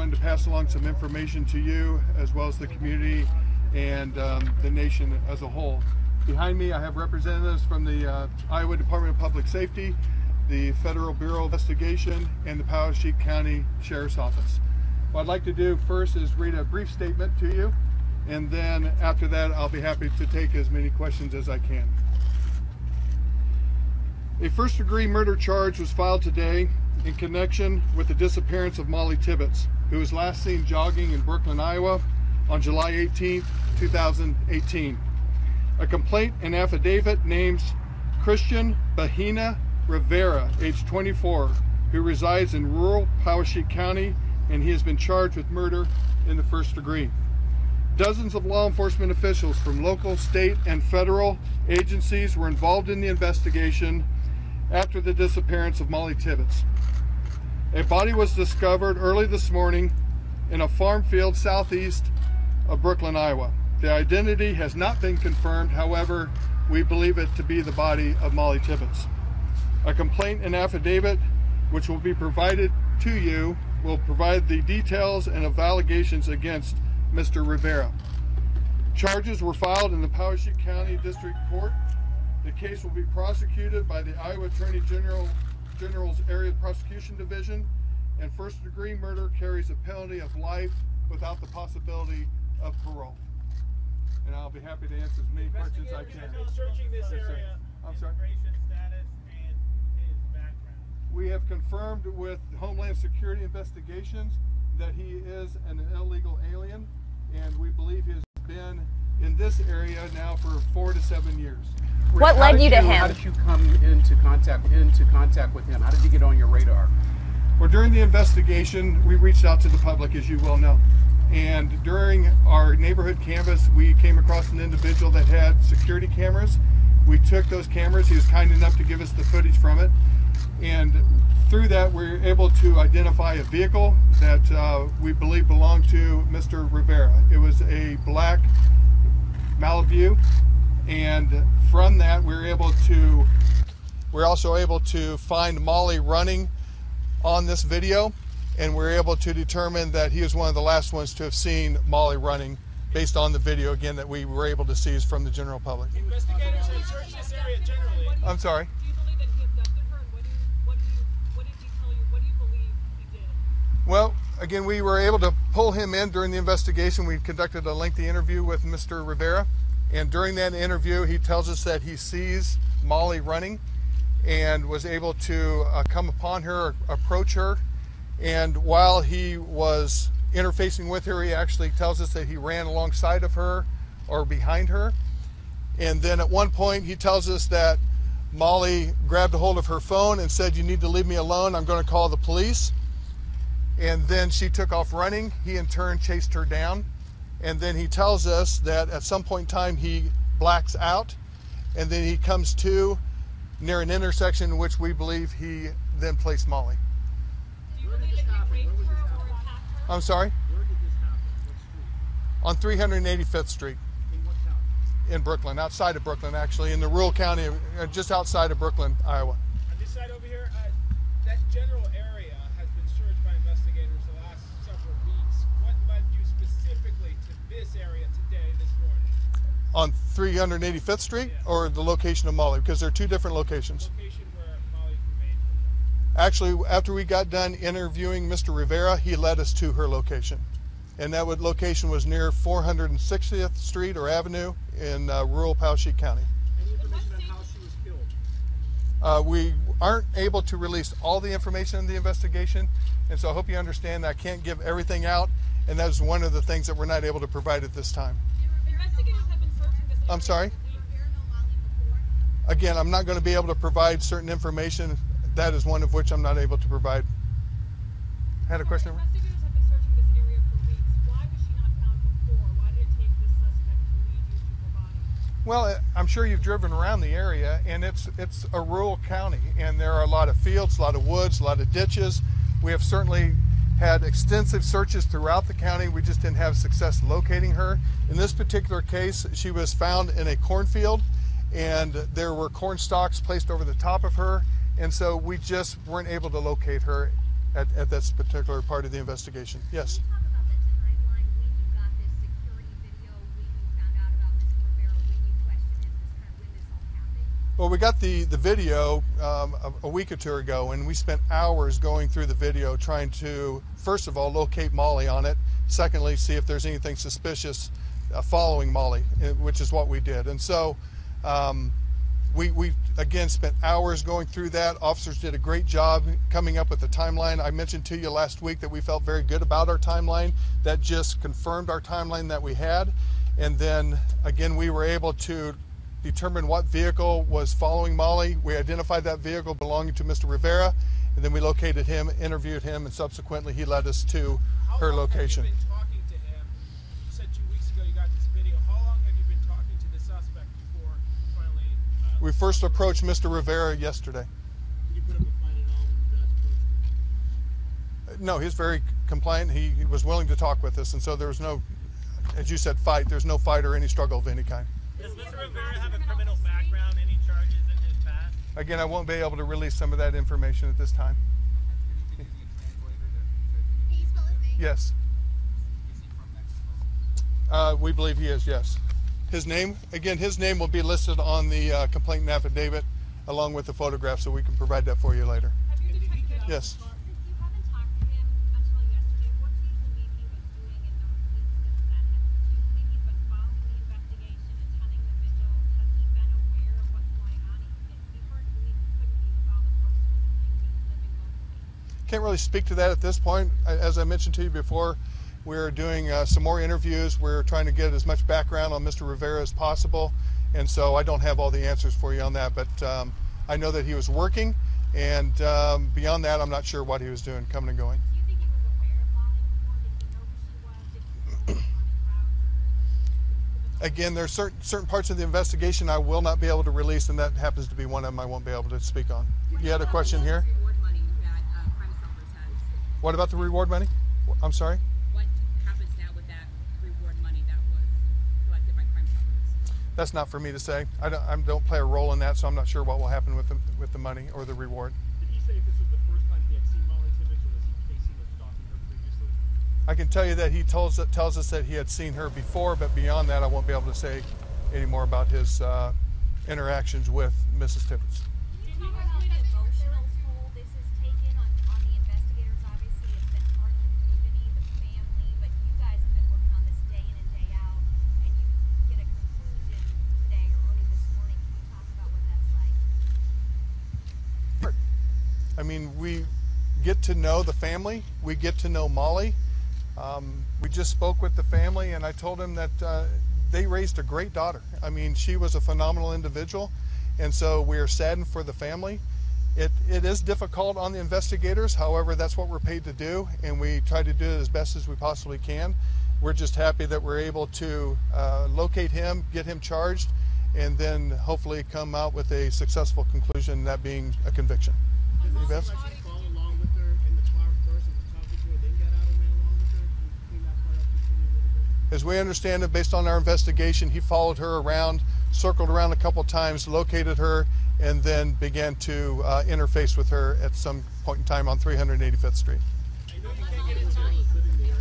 wanted to pass along some information to you as well as the community and the nation as a whole. Behind me I have representatives from the Iowa Department of Public Safety, the Federal Bureau of Investigation, and the Poweshiek County Sheriff's Office. What I'd like to do first is read a brief statement to you, and then after that I'll be happy to take as many questions as I can. A first-degree murder charge was filed today in connection with the disappearance of Mollie Tibbetts, who was last seen jogging in Brooklyn, Iowa on July 18, 2018. A complaint and affidavit names Christian Bahina Rivera, age 24, who resides in rural Poweshiek County, and he has been charged with murder in the first degree. Dozens of law enforcement officials from local, state, and federal agencies were involved in the investigation after the disappearance of Mollie Tibbetts. A body was discovered early this morning in a farm field southeast of Brooklyn, Iowa. The identity has not been confirmed, however, we believe it to be the body of Mollie Tibbetts. A complaint and affidavit, which will be provided to you, will provide the details and of allegations against Mr. Rivera. Charges were filed in the Poweshiek County District Court. The case will be prosecuted by the Iowa Attorney General's Area Prosecution Division, and first-degree murder carries a penalty of life without the possibility of parole. And I'll be happy to answer as many questions as I can. Searching this area, I'm sorry? immigration status and his background. We have confirmed with Homeland Security investigations that he is an illegal alien, and we believe he has been in this area now for 4 to 7 years. What led you to him? How did you come into contact with him? How did you get on your radar? Well, during the investigation, we reached out to the public, as you well know. And during our neighborhood canvass, we came across an individual that had security cameras. We took those cameras. He was kind enough to give us the footage from it. And through that, we were able to identify a vehicle that we believe belonged to Mr. Rivera. It was a black Malibu. And from that, we're also able to find Mollie running on this video, and we're able to determine that he was one of the last ones to have seen Mollie running based on the video, again, that we were able to seize from the general public. Investigators have searched this area generally. I'm sorry? Do you believe that he abducted her, and what did he tell you? What do you believe he did? Well, again, we were able to pull him in during the investigation. We conducted a lengthy interview with Mr. Rivera. And during that interview, he tells us that he sees Mollie running and was able to come upon her, approach her. And while he was interfacing with her, he actually tells us that he ran alongside of her or behind her. And then at one point, he tells us that Mollie grabbed a hold of her phone and said, "You need to leave me alone. I'm going to call the police." And then she took off running. He in turn chased her down. And then he tells us that at some point in time he blacks out, and then he comes to near an intersection in which we believe he then placed Mollie. Do you believe that he raped her or attacked her? I'm sorry? Where did this happen? What street? On 385th Street In what county? in Brooklyn, outside of Brooklyn actually, in the rural county, just outside of Brooklyn, Iowa. On this side over here, that general area has been searched by investigators the last several weeks. What led you specifically to this area today, this morning? On 385th Street or the location of Mollie? Because there are two different locations. Location where Mollie's remains were found. Actually, after we got done interviewing Mr. Rivera, he led us to her location. And that location was near 460th Street or Avenue in rural Poweshiek County. Any information on how she was killed? We aren't able to release all the information in the investigation, and so I hope you understand that I can't give everything out, and that is one of the things that we're not able to provide at this time. Investigators have been searching this area. I'm sorry? Were you aware of Mollie before? Again, I'm not going to be able to provide certain information. That is one of which I'm not able to provide. Had a question? Investigators have been searching this area for weeks. Why was she not found before? Why did it take this suspect to lead you to her body? Well, I'm sure you've driven around the area, and it's a rural county, and there are a lot of fields, a lot of woods, a lot of ditches. We have certainly had extensive searches throughout the county. We just didn't have success locating her. In this particular case, she was found in a cornfield, and there were corn stalks placed over the top of her, and so we just weren't able to locate her at this particular part of the investigation. Yes. Can you talk about the timeline when you got this security video, when you found out about Mr. Rivera, when you questioned him, just kind of when this all happened? Well, we got the video a week or two ago, and we spent hours going through the video trying to, first of all, locate Mollie on it. Secondly, see if there's anything suspicious following Mollie, which is what we did. And so we again spent hours going through that. Officers did a great job coming up with the timeline. I mentioned to you last week that we felt very good about our timeline. That just confirmed our timeline that we had. And then again, we were able to determine what vehicle was following Mollie. We identified that vehicle belonging to Mr. Rivera, and then we located him, interviewed him, and subsequently he led us to her location. How long have you been talking to him? You said 2 weeks ago you got this video. How long have you been talking to the suspect before you finally... We first approached Mr. Rivera yesterday. Did you put up a fight at all when you guys approached him? No, he's very compliant. He was willing to talk with us, and so there was no, as you said, fight. There's no fight or any struggle of any kind. Does Mr. Rivera have a criminal background, any charges in his past? Again, I won't be able to release some of that information at this time. Can you spell his name? Yes. Is he from Mexico? We believe he is, yes. His name will be listed on the complaint and affidavit along with the photograph, so we can provide that for you later. Have you detected Yes. Since you haven't talked to him until yesterday, what do you believe he was doing in those weeks since then? Do you believe he's been following the investigation, attending the vigils? Has he been aware of what's going on? He hard to believe he couldn't be with all the protocols and things and living locally. Can't really speak to that at this point. As I mentioned to you before, we're doing some more interviews. We're trying to get as much background on Mr. Rivera as possible, and so I don't have all the answers for you on that, but I know that he was working, and beyond that, I'm not sure what he was doing coming and going. Do you think he was aware of Mollie before? Did he know who she was? Did he know she was running routes? Again, there's certain parts of the investigation I will not be able to release, and that happens to be one of them I won't be able to speak on. You had a question here? Reward money that Crime Stoppers has. What about the reward money? I'm sorry? What happens now with that reward money that was collected by Crime Stoppers? That's not for me to say. I don't play a role in that, so I'm not sure what will happen with the money or the reward. Did he say if this was the first time he had seen Mollie Tibbetts, or was he facing with stalking her previously? I can tell you that he tells us that he had seen her before, but beyond that, I won't be able to say any more about his interactions with Mrs. Tibbetts. Can you talk about the emotional toll this has taken on the investigators? Obviously, it's been hard on the community, the family, but you guys have been working on this day in and day out, and you get a conclusion today or early this morning. Can you talk about what that's like? I mean, we get to know the family. We get to know Mollie. We just spoke with the family, and I told him that they raised a great daughter. I mean, she was a phenomenal individual, and so we are saddened for the family. It is difficult on the investigators. However, that's what we're paid to do, and we try to do it as best as we possibly can. We're just happy that we're able to locate him, get him charged, and then hopefully come out with a successful conclusion, that being a conviction. You bet. Follow along with her in the car first and was talking to her, then got out and ran along with her? Can you clean that part up just for me a little bit? As we understand it, based on our investigation, he followed her around, circled around a couple times, located her, and then began to interface with her at some point in time on 385th Street. I know you can't get into living the area.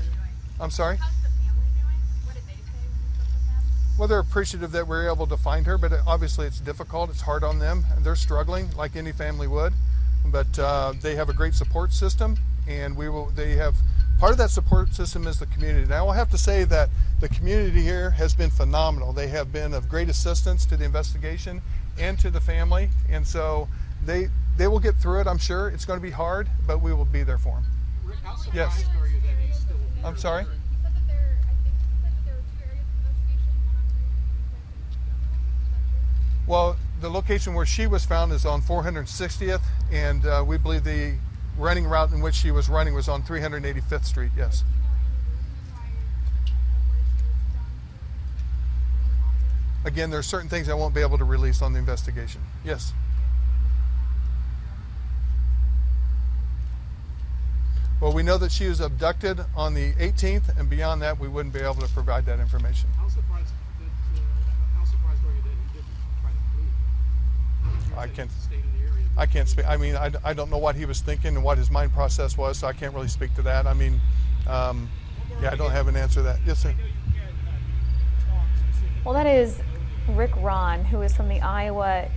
I'm sorry? How's the family doing? What did they say when you spoke with them? Well, they're appreciative that we're able to find her, but obviously it's difficult. It's hard on them, and they're struggling like any family would. But they have a great support system, and they have part of that support system is the community. Now, I'll have to say that the community here has been phenomenal. They have been of great assistance to the investigation and to the family, and so they will get through it. I'm sure it's going to be hard, but we will be there for them. Rick, how surprised Yes. are you that he's still here? I'm sorry? He said that there, I think he said that there were 2 areas of investigation, one on 3. Is that true? Well, the location where she was found is on 460th, and we believe the running route in which she was running was on 385th Street, yes. Do you know any reason why, where she was found? Again, there's certain things I won't be able to release on the investigation. Yes. Well, we know that she was abducted on the 18th, and beyond that, we wouldn't be able to provide that information. How surprised are you that he didn't try to flee? I can't. Stayed in the area I can't speak. I mean, I don't know what he was thinking and what his mind process was, so I can't really speak to that. I mean, yeah, I don't have an answer to that. Yes, sir. Well, that is Rick Ron, who is from the Iowa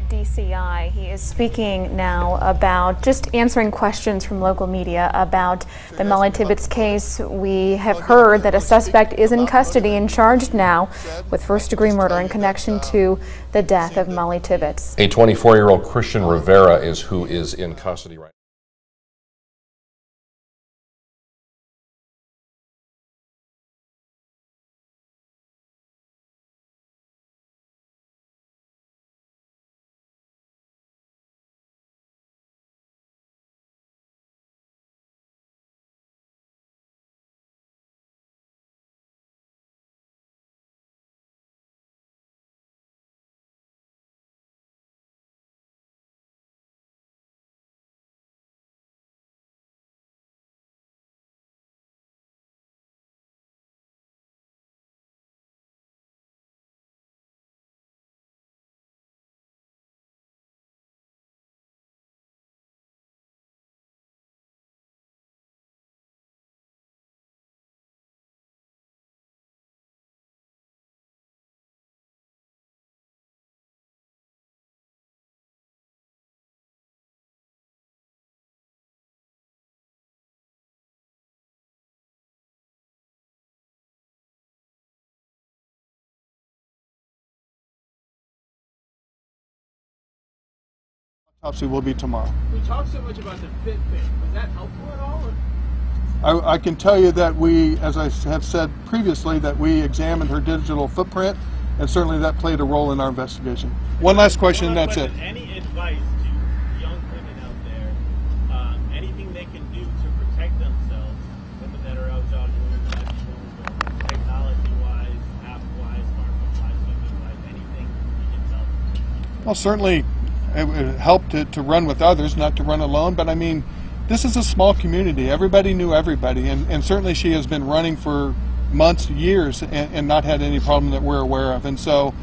DCI. He is speaking now about just answering questions from local media about the Mollie Tibbetts case. We have heard that a suspect is in custody and charged now with first-degree murder in connection to the death of Mollie Tibbetts. A 24-year-old Christian Rivera is who is in custody right now. Autopsy will be tomorrow. We talked so much about the fit thing. Was that helpful at all? Or? I can tell you that we, as I have said previously, that we examined her digital footprint, and certainly that played a role in our investigation. One last question, and that's it. Any advice to young women out there, anything they can do to protect themselves, women that are out jogging, women that are technology-wise, app-wise, smartphone-wise, swimming-wise, anything you can tell them? Well, certainly it would help to run with others, not to run alone, but I mean, this is a small community. Everybody knew everybody, and certainly she has been running for months, years, and not had any problem that we're aware of. And so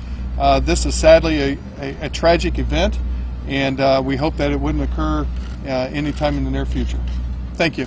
this is sadly a tragic event, and we hope that it wouldn't occur anytime in the near future. Thank you.